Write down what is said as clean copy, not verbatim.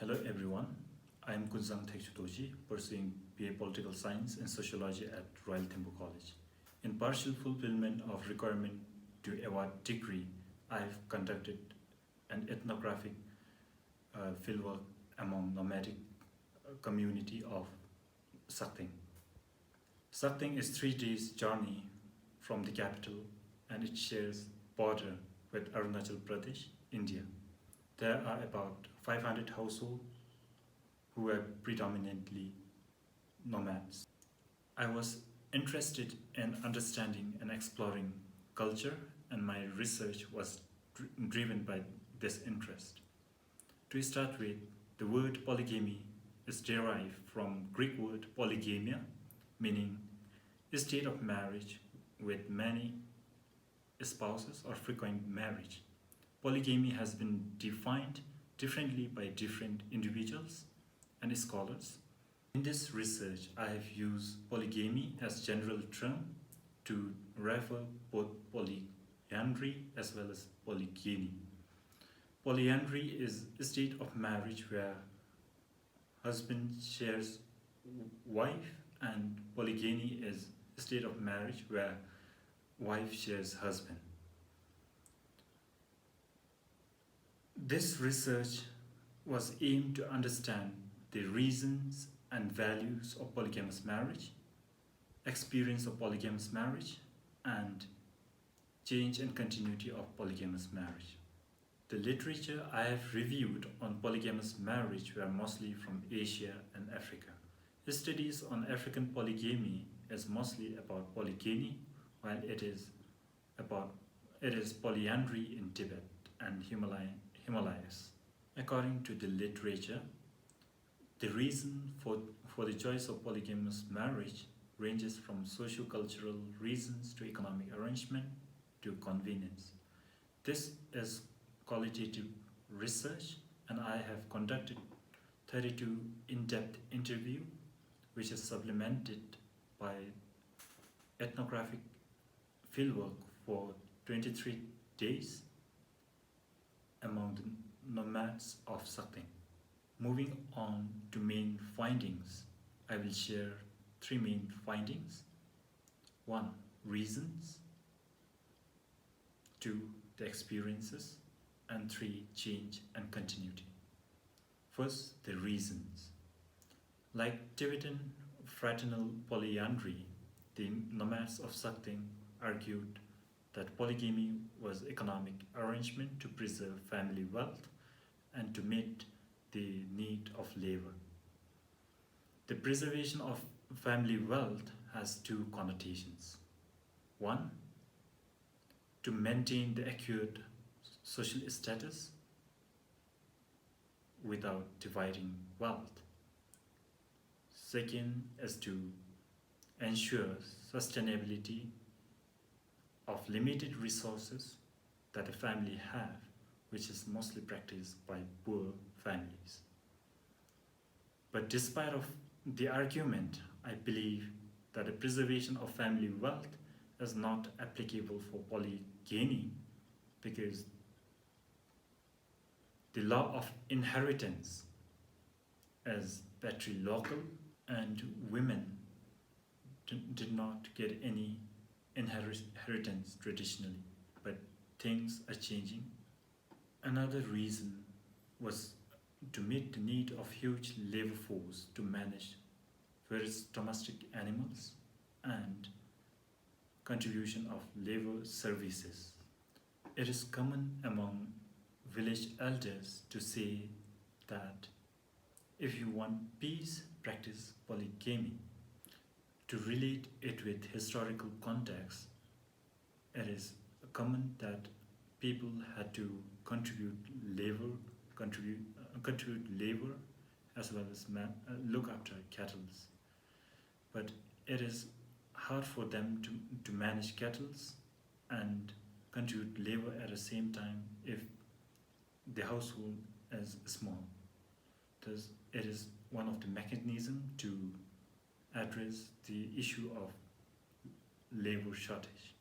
Hello everyone, I am Kunzang Thekchutoji, pursuing BA Political Science and Sociology at Royal Thimbu College. In partial fulfillment of requirement to award degree, I have conducted an ethnographic fieldwork among nomadic community of Sakteng. Sakteng is 3 days journey from the capital and it shares border with Arunachal Pradesh, India. There are about 500 households who are predominantly nomads. I was interested in understanding and exploring culture, and my research was driven by this interest. To start with, the word polygamy is derived from Greek word polygamia, meaning a state of marriage with many spouses or frequent marriage. Polygamy has been defined differently by different individuals and scholars. In this research, I have used polygamy as general term to refer both polyandry as well as polygyny. Polyandry is a state of marriage where husband shares wife, and polygyny is a state of marriage where wife shares husband. This research was aimed to understand the reasons and values of polygamous marriage, experience of polygamous marriage, and change and continuity of polygamous marriage. The literature I have reviewed on polygamous marriage were mostly from Asia and Africa. The studies on African polygamy is mostly about polygyny, while it is polyandry in Tibet and Himalayas. According to the literature, the reason for the choice of polygamous marriage ranges from socio-cultural reasons to economic arrangement to convenience. This is qualitative research, and I have conducted 32 in-depth interviews, which is supplemented by ethnographic fieldwork for 23 days among the nomads of Sakteng. Moving on to main findings, I will share 3 main findings. 1. Reasons. 2. The experiences. And 3. Change and continuity. First, the reasons. Like Tibetan fraternal polyandry, the nomads of Sakteng argued that polygamy was economic arrangement to preserve family wealth and to meet the need of labor. The preservation of family wealth has 2 connotations. 1. To maintain the accurate social status without dividing wealth. Second is to ensure sustainability of limited resources that a family have, which is mostly practiced by poor families. But despite of the argument, I believe that the preservation of family wealth is not applicable for polygyny, because the law of inheritance is patrilocal, and women did not get any inheritance traditionally, but things are changing. Another reason was to meet the need of huge labor force to manage various domestic animals and contribution of labor services. It is common among village elders to say that if you want peace, practice polygamy. To relate it with historical context, it is common that people had to contribute labor as well as look after cattle. But it is hard for them to manage cattle and contribute labor at the same time if the household is small. Thus, it is one of the mechanisms to address the issue of labor shortage.